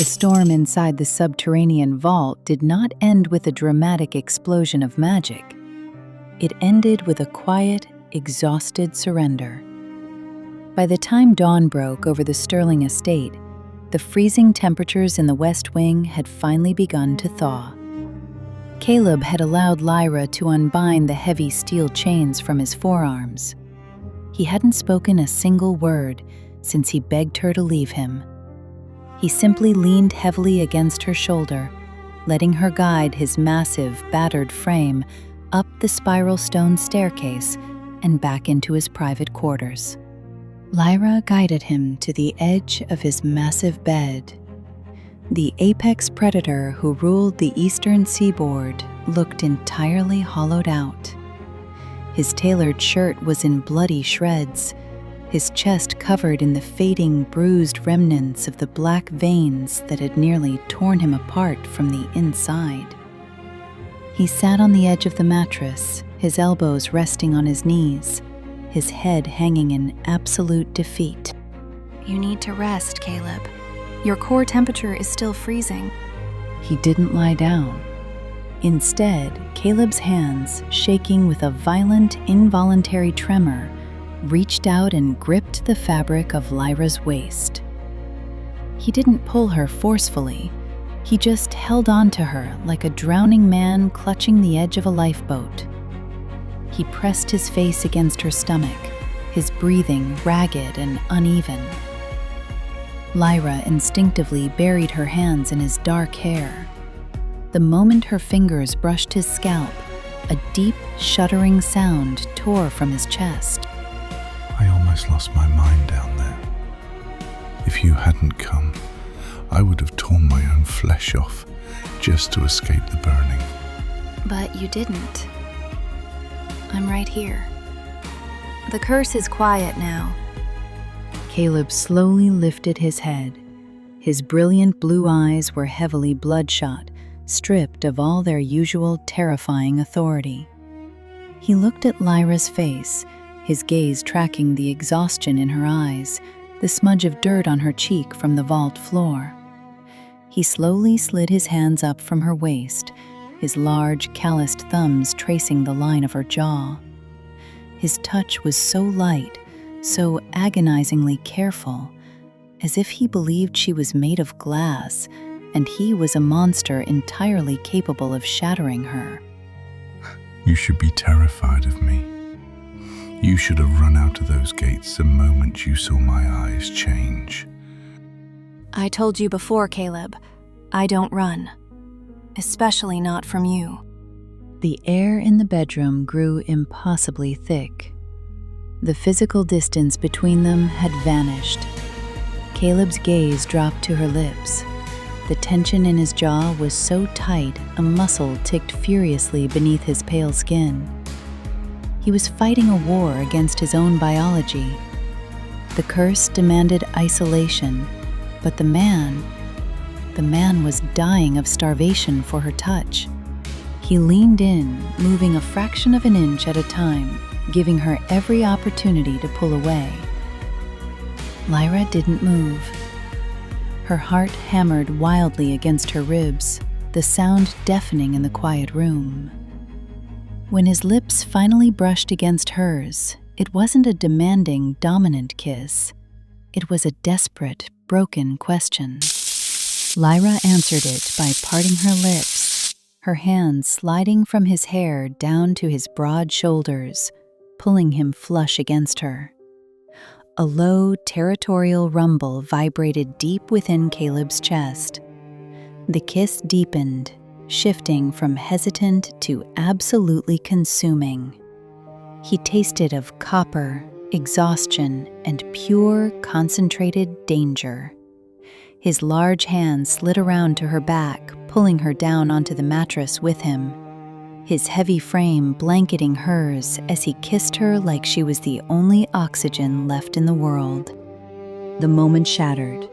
The storm inside the subterranean vault did not end with a dramatic explosion of magic. It ended with a quiet, exhausted surrender. By the time dawn broke over the Sterling estate, the freezing temperatures in the West Wing had finally begun to thaw. Caleb had allowed Lyra to unbind the heavy steel chains from his forearms. He hadn't spoken a single word since he begged her to leave him. He simply leaned heavily against her shoulder, letting her guide his massive, battered frame up the spiral stone staircase and back into his private quarters. Lyra guided him to the edge of his massive bed. The apex predator who ruled the eastern seaboard looked entirely hollowed out. His tailored shirt was in bloody shreds, his chest covered in the fading, bruised remnants of the black veins that had nearly torn him apart from the inside. He sat on the edge of the mattress, his elbows resting on his knees, his head hanging in absolute defeat. You need to rest, Caleb. Your core temperature is still freezing. He didn't lie down. Instead, Caleb's hands, shaking with a violent, involuntary tremor, reached out and gripped the fabric of Lyra's waist. He didn't pull her forcefully. He just held on to her like a drowning man clutching the edge of a lifeboat. He pressed his face against her stomach, his breathing ragged and uneven. Lyra instinctively buried her hands in his dark hair. The moment her fingers brushed his scalp, a deep, shuddering sound tore from his chest. I almost lost my mind down there. If you hadn't come, I would have torn my own flesh off just to escape the burning. But you didn't. I'm right here. The curse is quiet now. Caleb slowly lifted his head. His brilliant blue eyes were heavily bloodshot, stripped of all their usual terrifying authority. He looked at Lyra's face, his gaze tracking the exhaustion in her eyes, the smudge of dirt on her cheek from the vault floor. He slowly slid his hands up from her waist, his large, calloused thumbs tracing the line of her jaw. His touch was so light, so agonizingly careful, as if he believed she was made of glass, and he was a monster entirely capable of shattering her. You should be terrified of me. You should have run out of those gates the moment you saw my eyes change. I told you before, Caleb, I don't run. Especially not from you. The air in the bedroom grew impossibly thick. The physical distance between them had vanished. Caleb's gaze dropped to her lips. The tension in his jaw was so tight, a muscle ticked furiously beneath his pale skin. He was fighting a war against his own biology. The curse demanded isolation, but the man was dying of starvation for her touch. He leaned in, moving a fraction of an inch at a time, giving her every opportunity to pull away. Lyra didn't move. Her heart hammered wildly against her ribs, the sound deafening in the quiet room. When his lips finally brushed against hers, it wasn't a demanding, dominant kiss. It was a desperate, broken question. Lyra answered it by parting her lips, her hands sliding from his hair down to his broad shoulders, pulling him flush against her. A low, territorial rumble vibrated deep within Caleb's chest. The kiss deepened, shifting from hesitant to absolutely consuming. He tasted of copper, exhaustion, and pure, concentrated danger. His large hands slid around to her back, pulling her down onto the mattress with him, his heavy frame blanketing hers as he kissed her like she was the only oxygen left in the world. The moment shattered.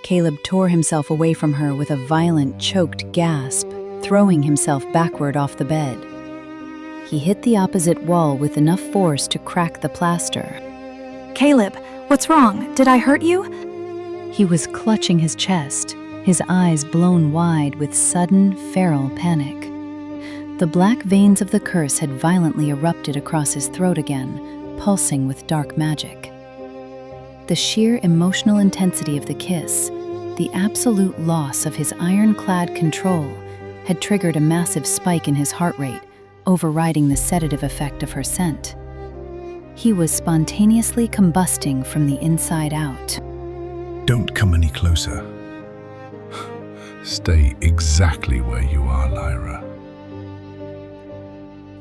Caleb tore himself away from her with a violent, choked gasp, throwing himself backward off the bed. He hit the opposite wall with enough force to crack the plaster. Caleb, what's wrong? Did I hurt you? He was clutching his chest, his eyes blown wide with sudden, feral panic. The black veins of the curse had violently erupted across his throat again, pulsing with dark magic. The sheer emotional intensity of the kiss, the absolute loss of his ironclad control, had triggered a massive spike in his heart rate, overriding the sedative effect of her scent. He was spontaneously combusting from the inside out. Don't come any closer. Stay exactly where you are, Lyra.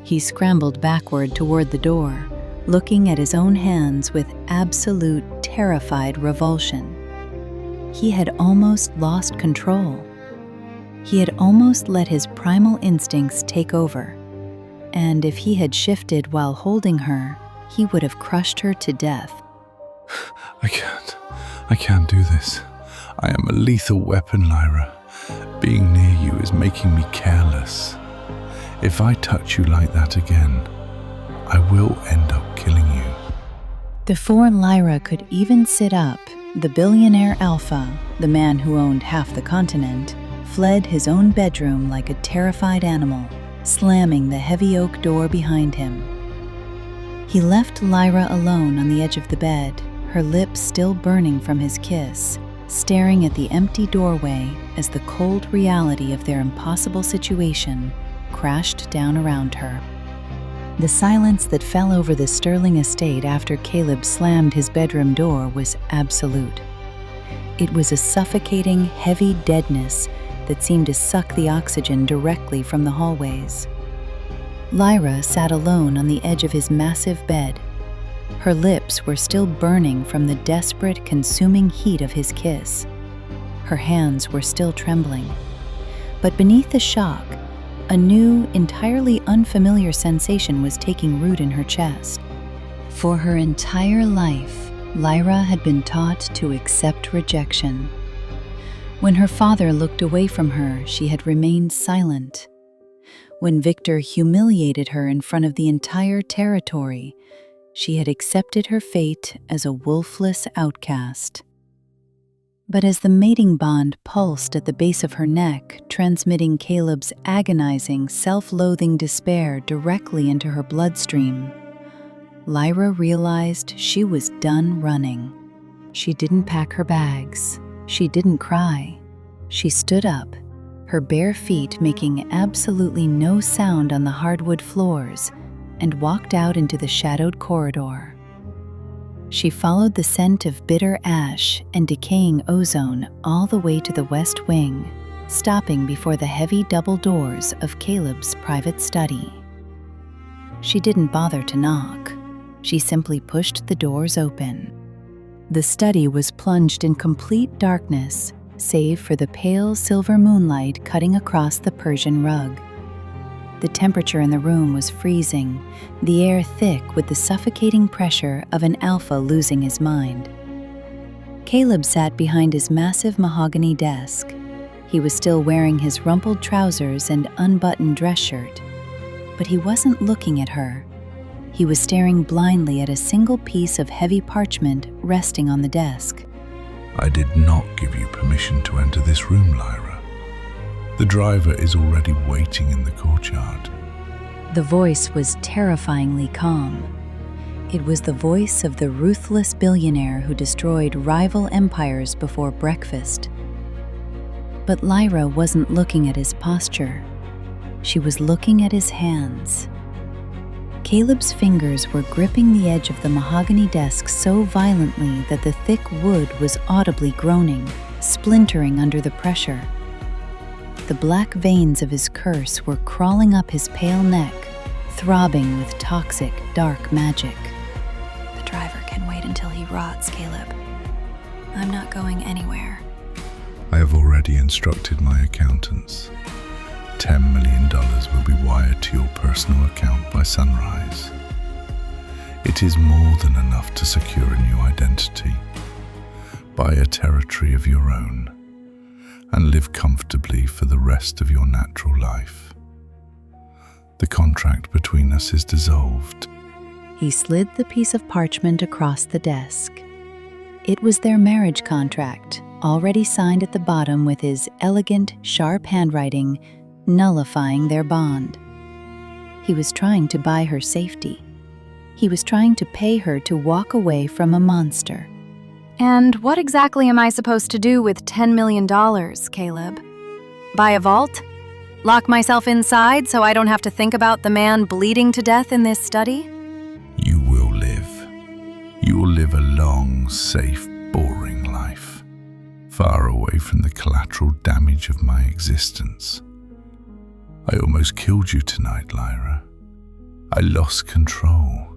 He scrambled backward toward the door, looking at his own hands with absolute, terrified revulsion. He had almost lost control. He had almost let his primal instincts take over, and if he had shifted while holding her, he would have crushed her to death. I can't do this. I am a lethal weapon, Lyra. Being near you is making me careless. If I touch you like that again, I will end up killing you. Before Lyra could even sit up, the billionaire alpha, the man who owned half the continent, fled his own bedroom like a terrified animal, slamming the heavy oak door behind him. He left Lyra alone on the edge of the bed, her lips still burning from his kiss, staring at the empty doorway as the cold reality of their impossible situation crashed down around her. The silence that fell over the Sterling estate after Caleb slammed his bedroom door was absolute. It was a suffocating, heavy deadness that seemed to suck the oxygen directly from the hallways. Lyra sat alone on the edge of his massive bed. Her lips were still burning from the desperate, consuming heat of his kiss. Her hands were still trembling. But beneath the shock, a new, entirely unfamiliar sensation was taking root in her chest. For her entire life, Lyra had been taught to accept rejection. When her father looked away from her, she had remained silent. When Victor humiliated her in front of the entire territory, she had accepted her fate as a wolfless outcast. But as the mating bond pulsed at the base of her neck, transmitting Caleb's agonizing, self-loathing despair directly into her bloodstream, Lyra realized she was done running. She didn't pack her bags. She didn't cry. She stood up, her bare feet making absolutely no sound on the hardwood floors, and walked out into the shadowed corridor. She followed the scent of bitter ash and decaying ozone all the way to the west wing, stopping before the heavy double doors of Caleb's private study. She didn't bother to knock. She simply pushed the doors open. The study was plunged in complete darkness, save for the pale silver moonlight cutting across the Persian rug. The temperature in the room was freezing, the air thick with the suffocating pressure of an alpha losing his mind. Caleb sat behind his massive mahogany desk. He was still wearing his rumpled trousers and unbuttoned dress shirt, but he wasn't looking at her. He was staring blindly at a single piece of heavy parchment resting on the desk. I did not give you permission to enter this room, Lyra. The driver is already waiting in the courtyard. The voice was terrifyingly calm. It was the voice of the ruthless billionaire who destroyed rival empires before breakfast. But Lyra wasn't looking at his posture. She was looking at his hands. Caleb's fingers were gripping the edge of the mahogany desk so violently that the thick wood was audibly groaning, splintering under the pressure. The black veins of his curse were crawling up his pale neck, throbbing with toxic, dark magic. The driver can wait until he rots, Caleb. I'm not going anywhere. I have already instructed my accountants. $10 million will be wired to your personal account by sunrise. It is more than enough to secure a new identity, buy a territory of your own, and live comfortably for the rest of your natural life. The contract between us is dissolved. He slid the piece of parchment across the desk. It was their marriage contract, already signed at the bottom with his elegant, sharp handwriting, nullifying their bond. He was trying to buy her safety. He was trying to pay her to walk away from a monster. And what exactly am I supposed to do with $10 million, Caleb? Buy a vault? Lock myself inside so I don't have to think about the man bleeding to death in this study? You will live. You will live a long, safe, boring life, far away from the collateral damage of my existence. I almost killed you tonight, Lyra. I lost control.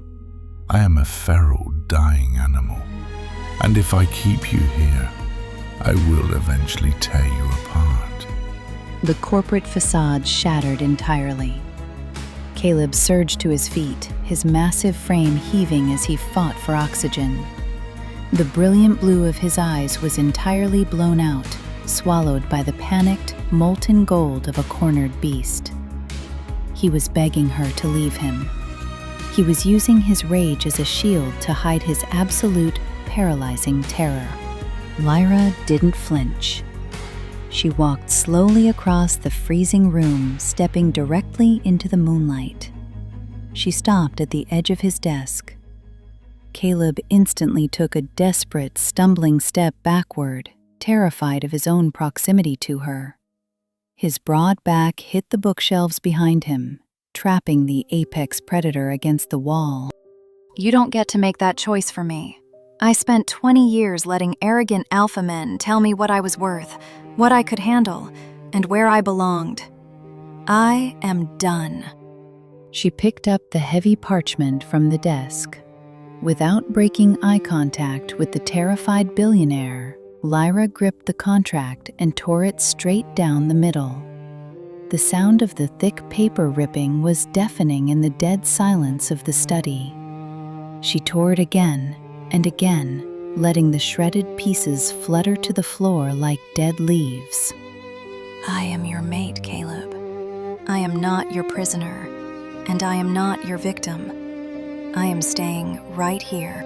I am a feral, dying animal. And if I keep you here, I will eventually tear you apart. The corporate facade shattered entirely. Caleb surged to his feet, his massive frame heaving as he fought for oxygen. The brilliant blue of his eyes was entirely blown out, swallowed by the panicked, molten gold of a cornered beast. He was begging her to leave him. He was using his rage as a shield to hide his absolute, paralyzing terror. Lyra didn't flinch. She walked slowly across the freezing room, stepping directly into the moonlight. She stopped at the edge of his desk. Caleb instantly took a desperate, stumbling step backward, terrified of his own proximity to her. His broad back hit the bookshelves behind him, trapping the apex predator against the wall. You don't get to make that choice for me. I spent 20 years letting arrogant alpha men tell me what I was worth, what I could handle, and where I belonged. I am done. She picked up the heavy parchment from the desk. Without breaking eye contact with the terrified billionaire, Lyra gripped the contract and tore it straight down the middle. The sound of the thick paper ripping was deafening in the dead silence of the study. She tore it again and again, letting the shredded pieces flutter to the floor like dead leaves. I am your mate, Caleb. I am not your prisoner, and I am not your victim. I am staying right here.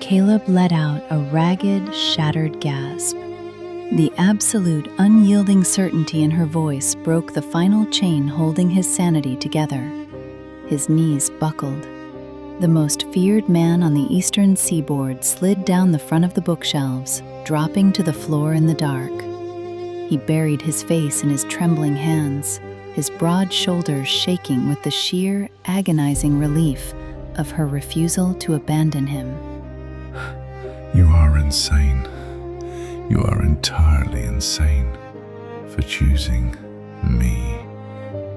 Caleb let out a ragged, shattered gasp. The absolute, unyielding certainty in her voice broke the final chain holding his sanity together. His knees buckled. The most feared man on the eastern seaboard slid down the front of the bookshelves, dropping to the floor in the dark. He buried his face in his trembling hands, his broad shoulders shaking with the sheer, agonizing relief of her refusal to abandon him. You are insane. You are entirely insane for choosing me.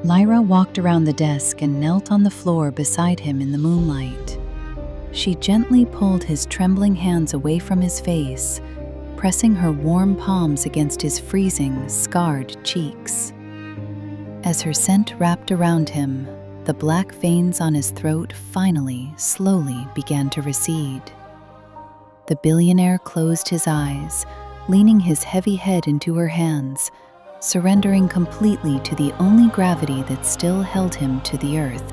Lyra walked around the desk and knelt on the floor beside him in the moonlight. She gently pulled his trembling hands away from his face, pressing her warm palms against his freezing, scarred cheeks. As her scent wrapped around him, the black veins on his throat finally, slowly began to recede. The billionaire closed his eyes, leaning his heavy head into her hands, surrendering completely to the only gravity that still held him to the earth.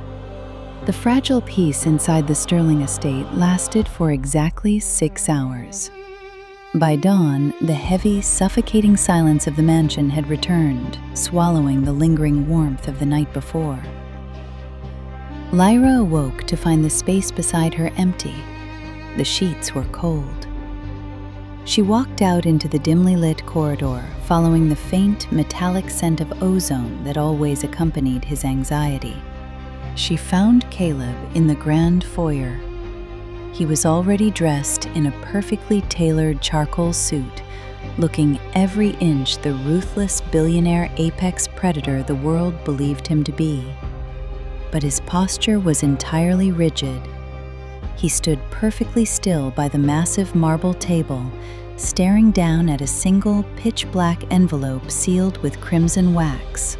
The fragile peace inside the Sterling estate lasted for exactly 6 hours. By dawn, the heavy, suffocating silence of the mansion had returned, swallowing the lingering warmth of the night before. Lyra awoke to find the space beside her empty. The sheets were cold. She walked out into the dimly lit corridor, following the faint, metallic scent of ozone that always accompanied his anxiety. She found Caleb in the grand foyer. He was already dressed in a perfectly tailored charcoal suit, looking every inch the ruthless billionaire apex predator the world believed him to be. But his posture was entirely rigid. He stood perfectly still by the massive marble table, staring down at a single pitch-black envelope sealed with crimson wax.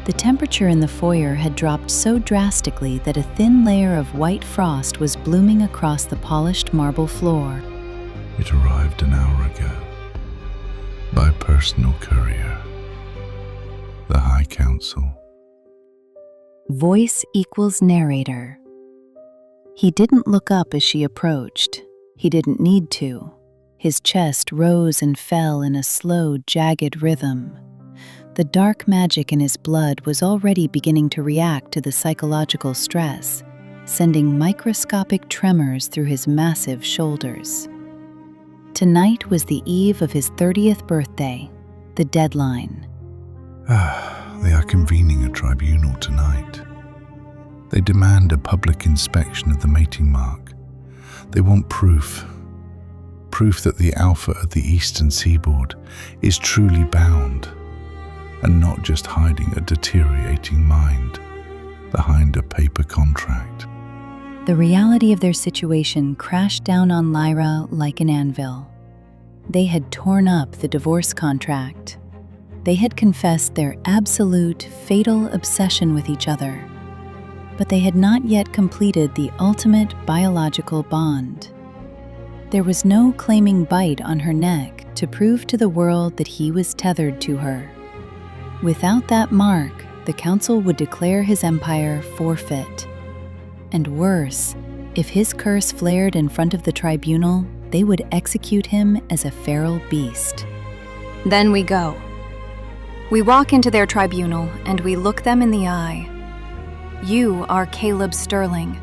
The temperature in the foyer had dropped so drastically that a thin layer of white frost was blooming across the polished marble floor. It arrived an hour ago, by personal courier. The High Council. Voice equals narrator. He didn't look up as she approached. He didn't need to. His chest rose and fell in a slow, jagged rhythm. The dark magic in his blood was already beginning to react to the psychological stress, sending microscopic tremors through his massive shoulders. Tonight was the eve of his 30th birthday, the deadline. They are convening a tribunal tonight. They demand a public inspection of the mating mark. They want proof that the alpha at the eastern seaboard is truly bound, and not just hiding a deteriorating mind behind a paper contract. The reality of their situation crashed down on Lyra like an anvil. They had torn up the divorce contract. They had confessed their absolute, fatal obsession with each other. But they had not yet completed the ultimate biological bond. There was no claiming bite on her neck to prove to the world that he was tethered to her. Without that mark, the council would declare his empire forfeit. And worse, if his curse flared in front of the tribunal, they would execute him as a feral beast. Then we go. We walk into their tribunal and we look them in the eye. You are Caleb Sterling.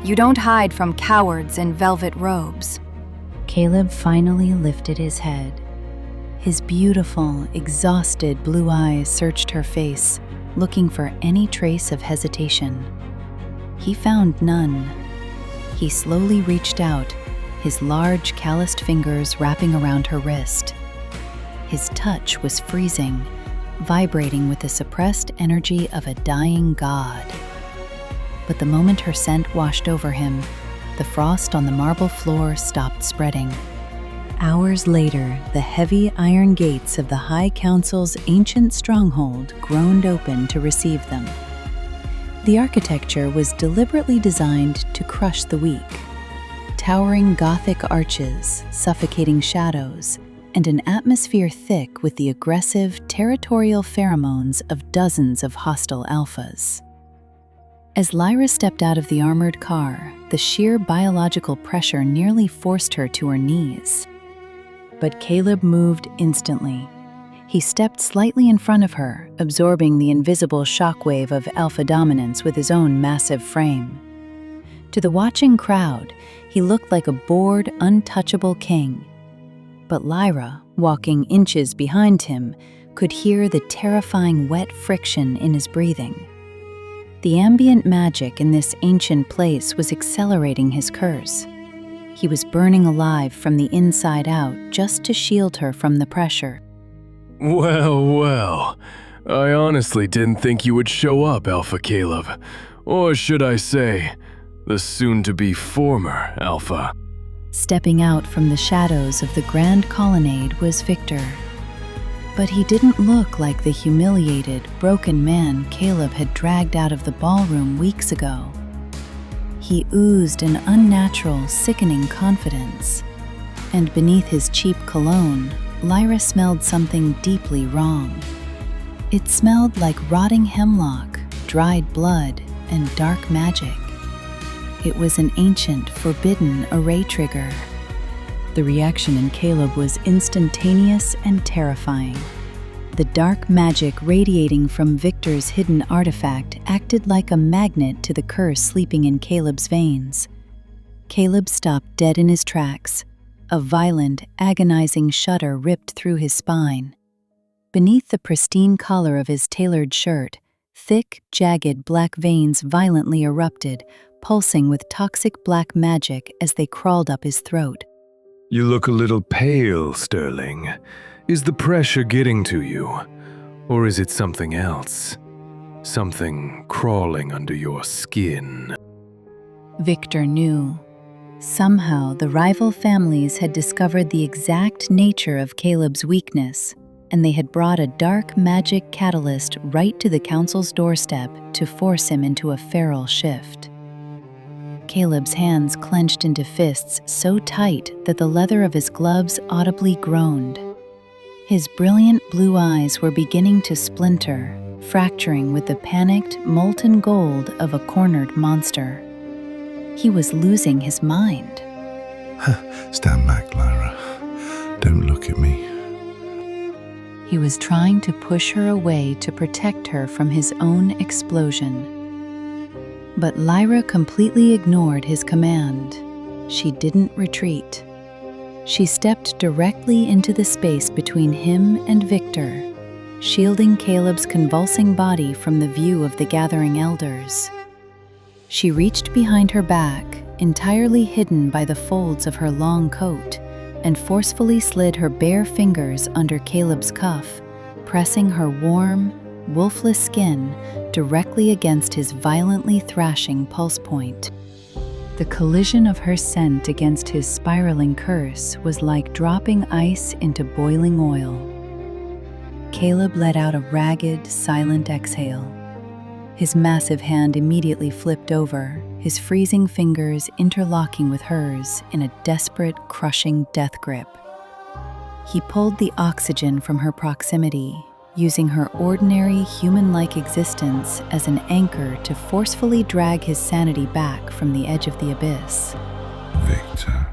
You don't hide from cowards in velvet robes. Caleb finally lifted his head. His beautiful, exhausted blue eyes searched her face, looking for any trace of hesitation. He found none. He slowly reached out, his large, calloused fingers wrapping around her wrist. His touch was freezing, vibrating with the suppressed energy of a dying god. But the moment her scent washed over him, the frost on the marble floor stopped spreading. Hours later, the heavy iron gates of the High Council's ancient stronghold groaned open to receive them. The architecture was deliberately designed to crush the weak. Towering Gothic arches, suffocating shadows, and an atmosphere thick with the aggressive, territorial pheromones of dozens of hostile alphas. As Lyra stepped out of the armored car, the sheer biological pressure nearly forced her to her knees. But Caleb moved instantly. He stepped slightly in front of her, absorbing the invisible shockwave of alpha dominance with his own massive frame. To the watching crowd, he looked like a bored, untouchable king. But Lyra, walking inches behind him, could hear the terrifying wet friction in his breathing. The ambient magic in this ancient place was accelerating his curse. He was burning alive from the inside out just to shield her from the pressure. Well, I honestly didn't think you would show up, Alpha Caleb. Or should I say, the soon-to-be former Alpha. Stepping out from the shadows of the grand colonnade was Victor. But he didn't look like the humiliated, broken man Caleb had dragged out of the ballroom weeks ago. He oozed an unnatural, sickening confidence. And beneath his cheap cologne, Lyra smelled something deeply wrong. It smelled like rotting hemlock, dried blood, and dark magic. It was an ancient, forbidden array trigger. The reaction in Caleb was instantaneous and terrifying. The dark magic radiating from Victor's hidden artifact acted like a magnet to the curse sleeping in Caleb's veins. Caleb stopped dead in his tracks. A violent, agonizing shudder ripped through his spine. Beneath the pristine collar of his tailored shirt, thick, jagged black veins violently erupted, pulsing with toxic black magic as they crawled up his throat. You look a little pale, Sterling. Is the pressure getting to you? Or is it something else? Something crawling under your skin? Victor knew. Somehow, the rival families had discovered the exact nature of Caleb's weakness, and they had brought a dark magic catalyst right to the council's doorstep to force him into a feral shift. Caleb's hands clenched into fists so tight that the leather of his gloves audibly groaned. His brilliant blue eyes were beginning to splinter, fracturing with the panicked, molten gold of a cornered monster. He was losing his mind. Stand back, Lyra. Don't look at me. He was trying to push her away to protect her from his own explosion. But Lyra completely ignored his command. She didn't retreat. She stepped directly into the space between him and Victor, shielding Caleb's convulsing body from the view of the gathering elders. She reached behind her back, entirely hidden by the folds of her long coat, and forcefully slid her bare fingers under Caleb's cuff, pressing her warm, wolfless skin directly against his violently thrashing pulse point. The collision of her scent against his spiraling curse was like dropping ice into boiling oil. Caleb let out a ragged, silent exhale. His massive hand immediately flipped over, his freezing fingers interlocking with hers in a desperate, crushing death grip. He pulled the oxygen from her proximity, using her ordinary human-like existence as an anchor to forcefully drag his sanity back from the edge of the abyss. Victor.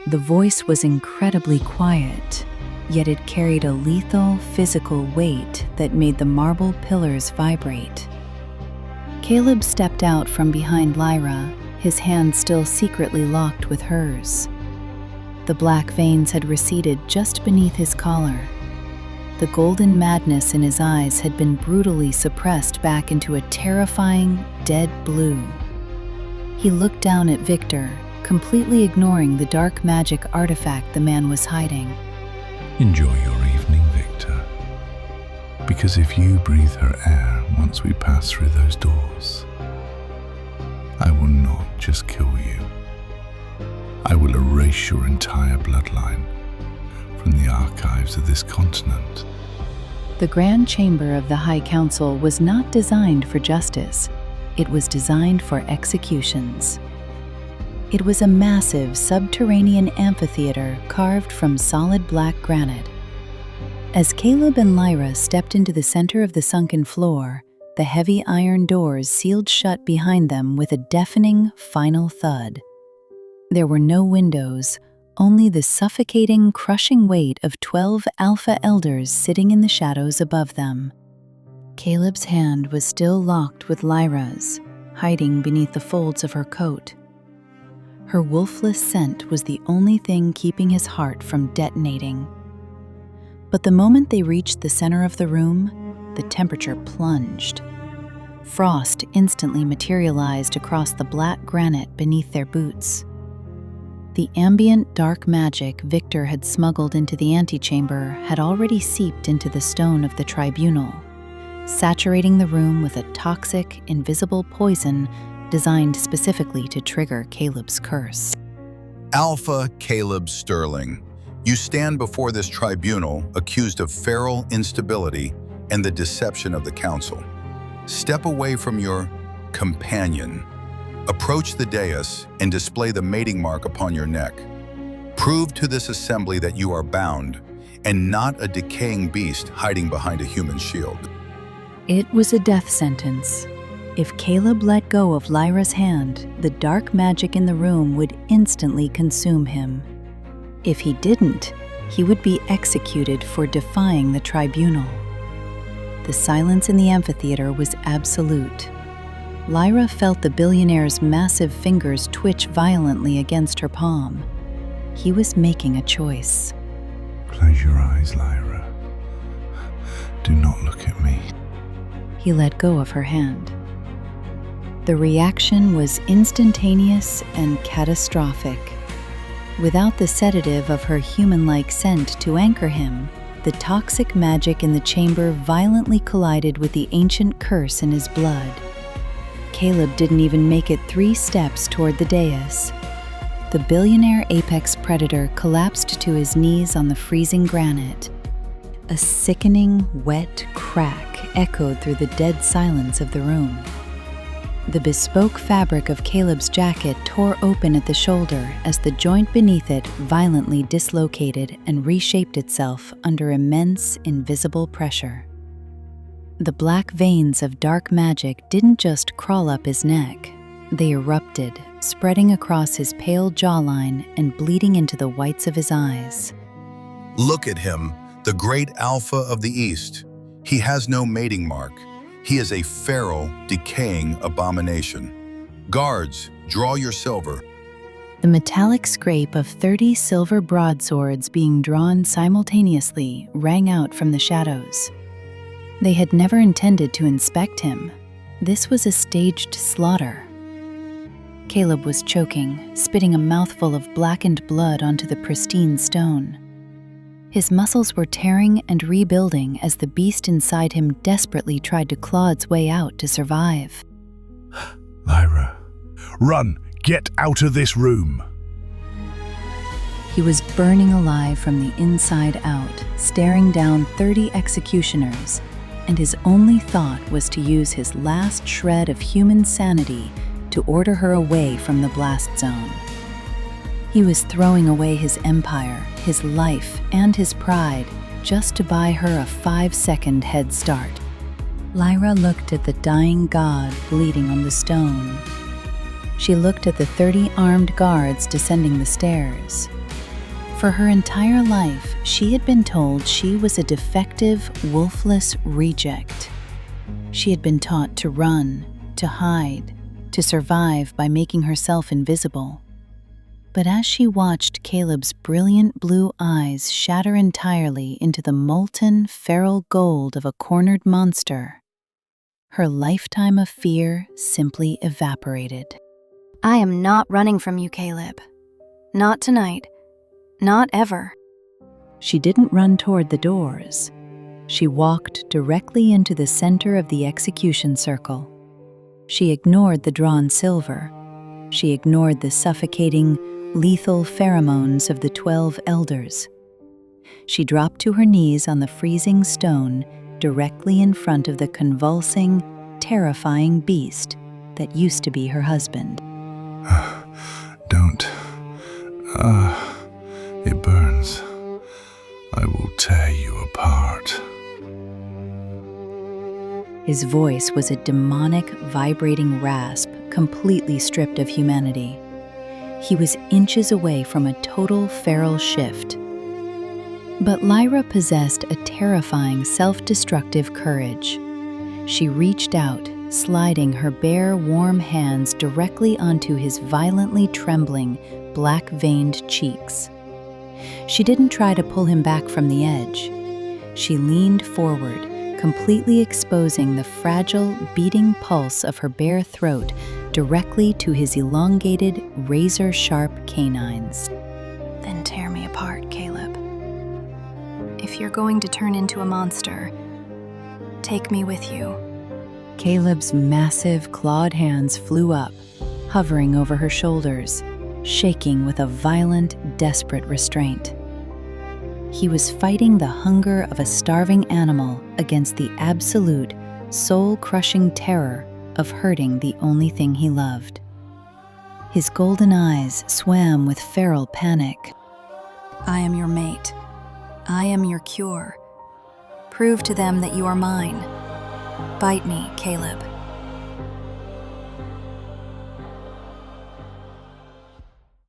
The voice was incredibly quiet, yet it carried a lethal physical weight that made the marble pillars vibrate. Caleb stepped out from behind Lyra, his hand still secretly locked with hers. The black veins had receded just beneath his collar. The golden madness in his eyes had been brutally suppressed back into a terrifying, dead blue. He looked down at Victor, completely ignoring the dark magic artifact the man was hiding. Enjoy your evening, Victor. Because if you breathe her air once we pass through those doors, I will not just kill you. I will erase your entire bloodline from the archives of this continent. The Grand Chamber of the High Council was not designed for justice. It was designed for executions. It was a massive subterranean amphitheater carved from solid black granite. As Caleb and Lyra stepped into the center of the sunken floor, the heavy iron doors sealed shut behind them with a deafening, final thud. There were no windows, only the suffocating, crushing weight of 12 alpha elders sitting in the shadows above them. Caleb's hand was still locked with Lyra's, hiding beneath the folds of her coat. Her wolfless scent was the only thing keeping his heart from detonating. But the moment they reached the center of the room, the temperature plunged. Frost instantly materialized across the black granite beneath their boots. The ambient dark magic Victor had smuggled into the antechamber had already seeped into the stone of the tribunal, saturating the room with a toxic, invisible poison designed specifically to trigger Caleb's curse. Alpha Caleb Sterling, you stand before this tribunal accused of feral instability and the deception of the council. Step away from your companion. Approach the dais and display the mating mark upon your neck. Prove to this assembly that you are bound and not a decaying beast hiding behind a human shield. It was a death sentence. If Caleb let go of Lyra's hand, the dark magic in the room would instantly consume him. If he didn't, he would be executed for defying the tribunal. The silence in the amphitheater was absolute. Lyra felt the billionaire's massive fingers twitch violently against her palm. He was making a choice. Close your eyes, Lyra. Do not look at me. He let go of her hand. The reaction was instantaneous and catastrophic. Without the sedative of her human-like scent to anchor him, the toxic magic in the chamber violently collided with the ancient curse in his blood. Caleb didn't even make it 3 steps toward the dais. The billionaire apex predator collapsed to his knees on the freezing granite. A sickening, wet crack echoed through the dead silence of the room. The bespoke fabric of Caleb's jacket tore open at the shoulder as the joint beneath it violently dislocated and reshaped itself under immense, invisible pressure. The black veins of dark magic didn't just crawl up his neck. They erupted, spreading across his pale jawline and bleeding into the whites of his eyes. Look at him, the great alpha of the East. He has no mating mark. He is a feral, decaying abomination. Guards, draw your silver. The metallic scrape of 30 silver broadswords being drawn simultaneously rang out from the shadows. They had never intended to inspect him. This was a staged slaughter. Caleb was choking, spitting a mouthful of blackened blood onto the pristine stone. His muscles were tearing and rebuilding as the beast inside him desperately tried to claw its way out to survive. Lyra, run! Get out of this room! He was burning alive from the inside out, staring down 30 executioners, and his only thought was to use his last shred of human sanity to order her away from the blast zone. He was throwing away his empire, his life, and his pride just to buy her a 5-second head start. Lyra looked at the dying god bleeding on the stone. She looked at the 30 armed guards descending the stairs. For her entire life, she had been told she was a defective, wolfless reject. She had been taught to run, to hide, to survive by making herself invisible. But as she watched Caleb's brilliant blue eyes shatter entirely into the molten, feral gold of a cornered monster, her lifetime of fear simply evaporated. I am not running from you, Caleb. Not tonight. Not ever. She didn't run toward the doors. She walked directly into the center of the execution circle. She ignored the drawn silver. She ignored the suffocating, lethal pheromones of the 12 elders. She dropped to her knees on the freezing stone directly in front of the convulsing, terrifying beast that used to be her husband. Don't. It burns. I will tear you apart. His voice was a demonic, vibrating rasp, completely stripped of humanity. He was inches away from a total feral shift. But Lyra possessed a terrifying, self-destructive courage. She reached out, sliding her bare, warm hands directly onto his violently trembling, black-veined cheeks. She didn't try to pull him back from the edge. She leaned forward, completely exposing the fragile, beating pulse of her bare throat directly to his elongated, razor-sharp canines. Then tear me apart, Caleb. If you're going to turn into a monster, take me with you. Caleb's massive, clawed hands flew up, hovering over her shoulders, shaking with a violent, desperate restraint. He was fighting the hunger of a starving animal against the absolute, soul-crushing terror of hurting the only thing he loved. His golden eyes swam with feral panic. I am your mate. I am your cure. Prove to them that you are mine. Bite me, Caleb.